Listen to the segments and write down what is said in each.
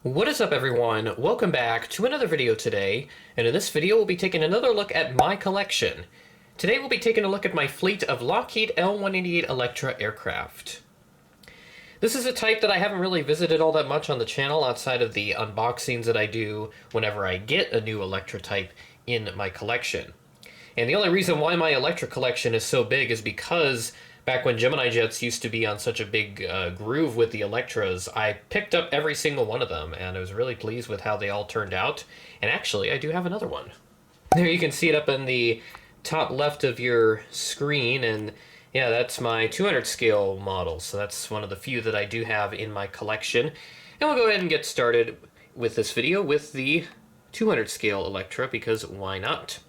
What is up, everyone? Welcome back to another video today, and in this video we'll be taking another look at my collection. Today we'll be taking a look at my fleet of Lockheed L-188 Electra aircraft. This is a type that I haven't really visited all that much on the channel outside of the unboxings that I do whenever I get a new Electra type in my collection. And the only reason why my Electra collection is so big is because back when Gemini jets used to be on such a big groove with the Electras, I picked up every single one of them, and I was really pleased with how they all turned out. And actually, I do have another one. There you can see it up in the top left of your screen, and yeah, that's my 200 scale model, so that's one of the few that I do have in my collection. And we'll go ahead and get started with this video with the 200 scale Electra, because why not?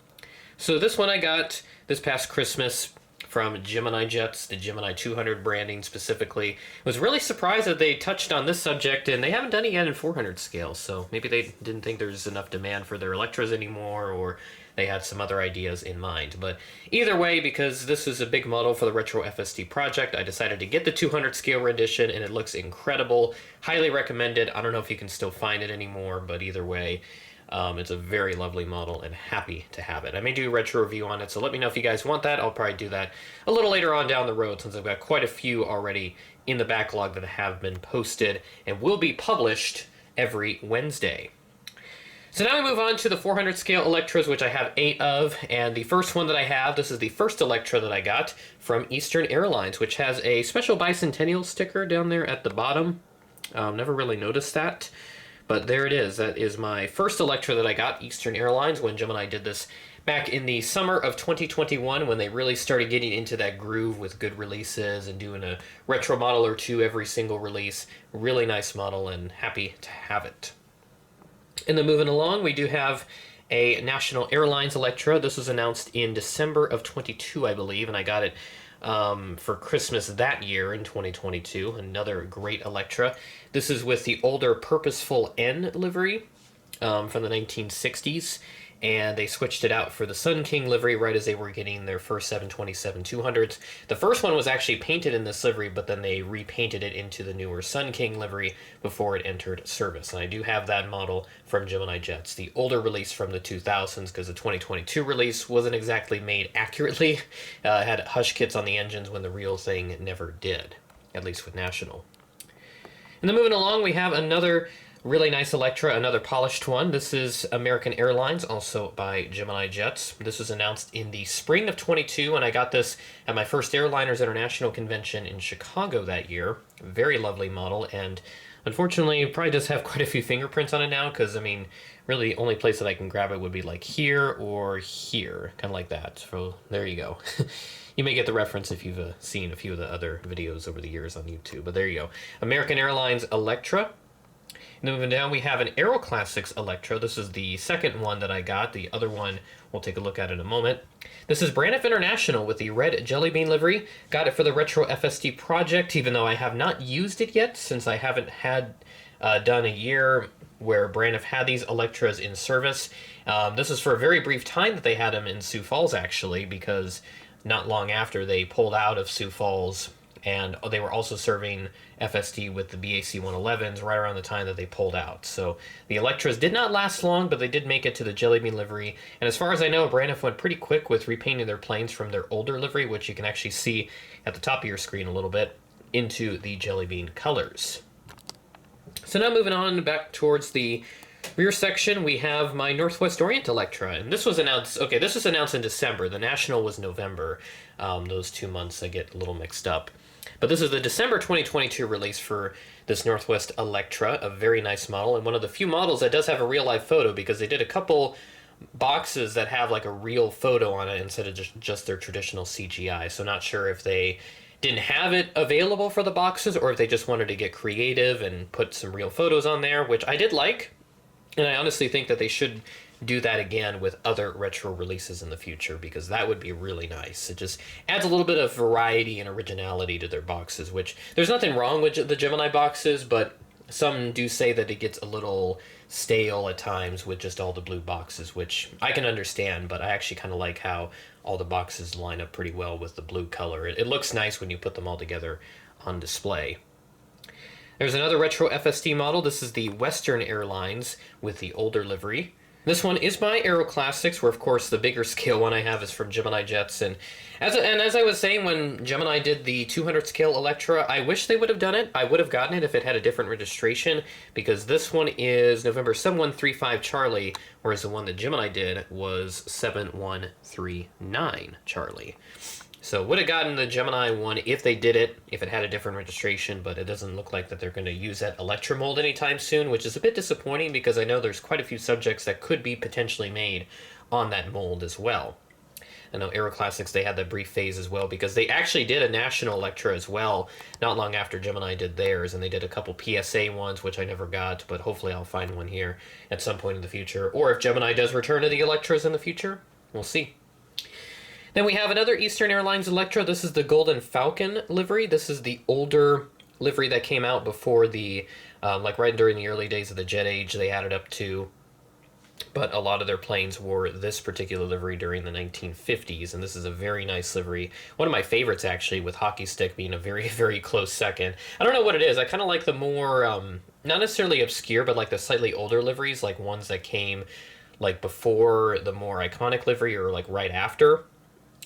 So this one I got this past Christmas from Gemini Jets, the Gemini 200 branding specifically. Was really surprised that they touched on this subject, and they haven't done it yet in 400 scale, so maybe they didn't think there's enough demand for their Electras anymore, or they had some other ideas in mind. But either way, because this is a big model for the Retro FSD project, I decided to get the 200 scale rendition, and it looks incredible. Highly recommended. I don't know if you can still find it anymore, but either way, it's a very lovely model, and happy to have it. I may do a retro review on it, so let me know if you guys want that. I'll probably do that a little later on down the road, since I've got quite a few already in the backlog that have been posted and will be published every Wednesday. So now we move on to the 400 scale Electras, which I have 8 of, and the first one that I have, this is the first Electra that I got from Eastern Airlines, which has a special bicentennial sticker down there at the bottom. Never really noticed that. But there it is. That is my first Electra that I got, Eastern Airlines, when Gemini did this back in the summer of 2021, when they really started getting into that groove with good releases and doing a retro model or two every single release. Really nice model, and happy to have it. And then moving along, we do have a National Airlines Electra. This was announced in December of 22, I believe, and I got it for Christmas that year in 2022. Another great Electra. This is with the older Purposeful N livery from the 1960s, and they switched it out for the Sun King livery right as they were getting their first 727-200s. The first one was actually painted in this livery, but then they repainted it into the newer Sun King livery before it entered service. And I do have that model from Gemini Jets, the older release from the 2000s, because the 2022 release wasn't exactly made accurately. It had hush kits on the engines when the real thing never did, at least with National. And then moving along, we have another really nice Electra, another polished one. This is American Airlines, also by Gemini Jets. This was announced in the spring of 22, and I got this at my first Airliners International convention in Chicago that year. Very lovely model, and unfortunately, it probably does have quite a few fingerprints on it now, because, I mean, really the only place that I can grab it would be like here or here, kind of like that. So there you go. You may get the reference if you've seen a few of the other videos over the years on YouTube, but there you go. American Airlines Electra. And then moving down, we have an Aero Classics Electro. This is the second one that I got. The other one we'll take a look at in a moment. This is Braniff International with the red Jelly Bean livery. Got it for the Retro FSD project, even though I have not used it yet, since I haven't had done a year where Braniff had these Electras in service. This is for a very brief time that they had them in Sioux Falls, actually, because not long after they pulled out of Sioux Falls, and they were also serving FSD with the BAC 111s right around the time that they pulled out. So the Electras did not last long, but they did make it to the Jelly Bean livery. And as far as I know, Braniff went pretty quick with repainting their planes from their older livery, which you can actually see at the top of your screen a little bit, into the Jelly Bean colors. So now moving on back towards the rear section, we have my Northwest Orient Electra, and this was announced, okay, this was announced in December. The National was November. Those 2 months I get a little mixed up. But this is the December 2022 release for this Northwest Electra, a very nice model, and one of the few models that does have a real-life photo, because they did a couple boxes that have like a real photo on it instead of just their traditional CGI. So not sure if they didn't have it available for the boxes, or if they just wanted to get creative and put some real photos on there, which I did like. And I honestly think that they should do that again with other retro releases in the future, because that would be really nice. It just adds a little bit of variety and originality to their boxes, which there's nothing wrong with the Gemini boxes, but some do say that it gets a little stale at times with just all the blue boxes, which I can understand, but I actually kind of like how all the boxes line up pretty well with the blue color. It looks nice when you put them all together on display. There's another retro FSD model. This is the Western Airlines with the older livery. This one is by Aero Classics, where of course the bigger scale one I have is from Gemini Jets. And as I was saying, when Gemini did the 200 scale Electra, I wish they would have done it. I would have gotten it if it had a different registration, because this one is November 7135 Charlie, whereas the one that Gemini did was 7139 Charlie. So would have gotten the Gemini one if they did it, if it had a different registration, but it doesn't look like that they're going to use that Electra mold anytime soon, which is a bit disappointing because I know there's quite a few subjects that could be potentially made on that mold as well. I know Aero Classics, they had that brief phase as well, because they actually did a national Electra as well, not long after Gemini did theirs, and they did a couple PSA ones, which I never got, but hopefully I'll find one here at some point in the future. Or if Gemini does return to the Electras in the future, we'll see. Then we have another Eastern Airlines Electra. This is the Golden Falcon livery. This is the older livery that came out before the, like right during the early days of the jet age, they added up to. But a lot of their planes wore this particular livery during the 1950s, and this is a very nice livery. One of my favorites, actually, with Hockey Stick being a very, very close second. I don't know what it is. I kind of like the more, not necessarily obscure, but like the slightly older liveries, like ones that came like before the more iconic livery or like right after.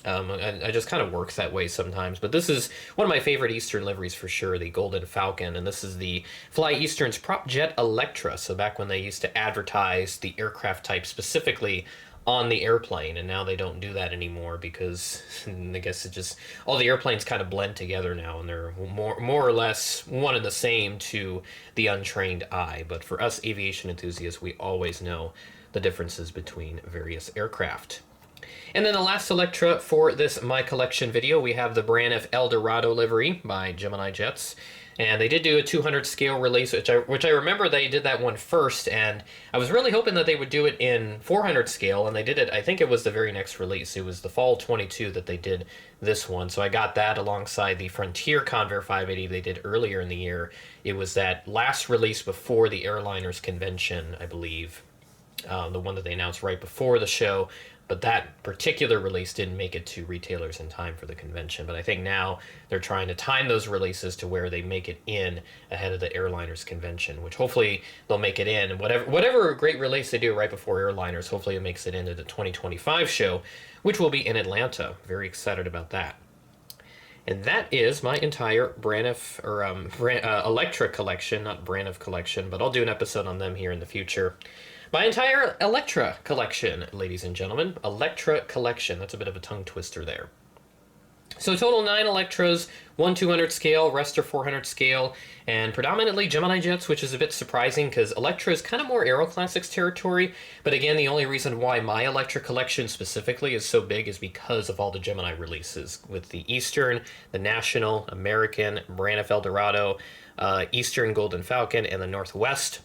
I just kind of works that way sometimes. But this is one of my favorite Eastern liveries for sure, the Golden Falcon. And this is the Fly Eastern's Prop Jet Electra. So back when they used to advertise the aircraft type specifically on the airplane. And now they don't do that anymore because I guess it just, all the airplanes kind of blend together now. And they're more or less one and the same to the untrained eye. But for us aviation enthusiasts, we always know the differences between various aircraft. And then the last Electra for this My Collection video, we have the Braniff Eldorado livery by Gemini Jets. And they did do a 200 scale release, which I remember they did that one first, and I was really hoping that they would do it in 400 scale, and they did it, I think it was the very next release. It was the fall 22 that they did this one, so I got that alongside the Frontier Convair 580 they did earlier in the year. It was that last release before the Airliners convention, I believe, the one that they announced right before the show. But that particular release didn't make it to retailers in time for the convention. But I think now they're trying to time those releases to where they make it in ahead of the Airliners convention, which hopefully they'll make it in. And whatever great release they do right before Airliners, hopefully it makes it into the 2025 show, which will be in Atlanta. Very excited about that. And that is my entire Braniff, or Electra collection, not Braniff collection, but I'll do an episode on them here in the future. My entire Electra collection, ladies and gentlemen. Electra collection. That's a bit of a tongue twister there. So total 9 Electras, 1 200 scale, rest are 400 scale, and predominantly Gemini Jets, which is a bit surprising because Electra is kind of more Aero Classics territory. But again, the only reason why my Electra collection specifically is so big is because of all the Gemini releases, with the Eastern, the National, American, Braniff Eldorado, Eastern Golden Falcon, and the Northwest.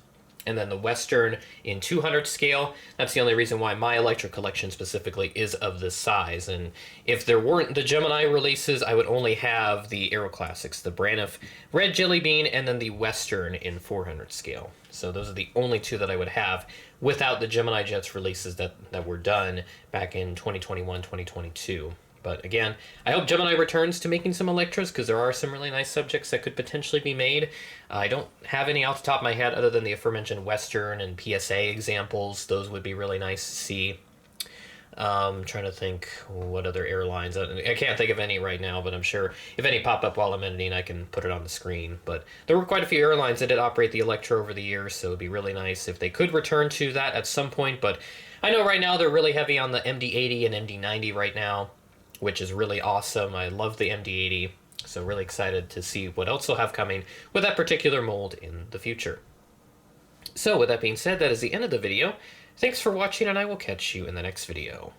And then the Western in 200 scale. That's the only reason why my Electra collection specifically is of this size. And if there weren't the Gemini releases, I would only have the Aero Classics, the Braniff Red Jelly Bean, and then the Western in 400 scale. So those are the only two that I would have without the Gemini Jets releases that were done back in 2021, 2022. But again, I hope Gemini returns to making some Electras because there are some really nice subjects that could potentially be made. I don't have any off the top of my head other than the aforementioned Western and PSA examples. Those would be really nice to see. I'm trying to think what other airlines. I can't think of any right now, but I'm sure if any pop up while I'm editing, I can put it on the screen. But there were quite a few airlines that did operate the Electra over the years, so it would be really nice if they could return to that at some point. But I know right now they're really heavy on the MD-80 and MD-90 right now, which is really awesome. I love the MD-80, so really excited to see what else they'll have coming with that particular mold in the future. So with that being said, that is the end of the video. Thanks for watching, and I will catch you in the next video.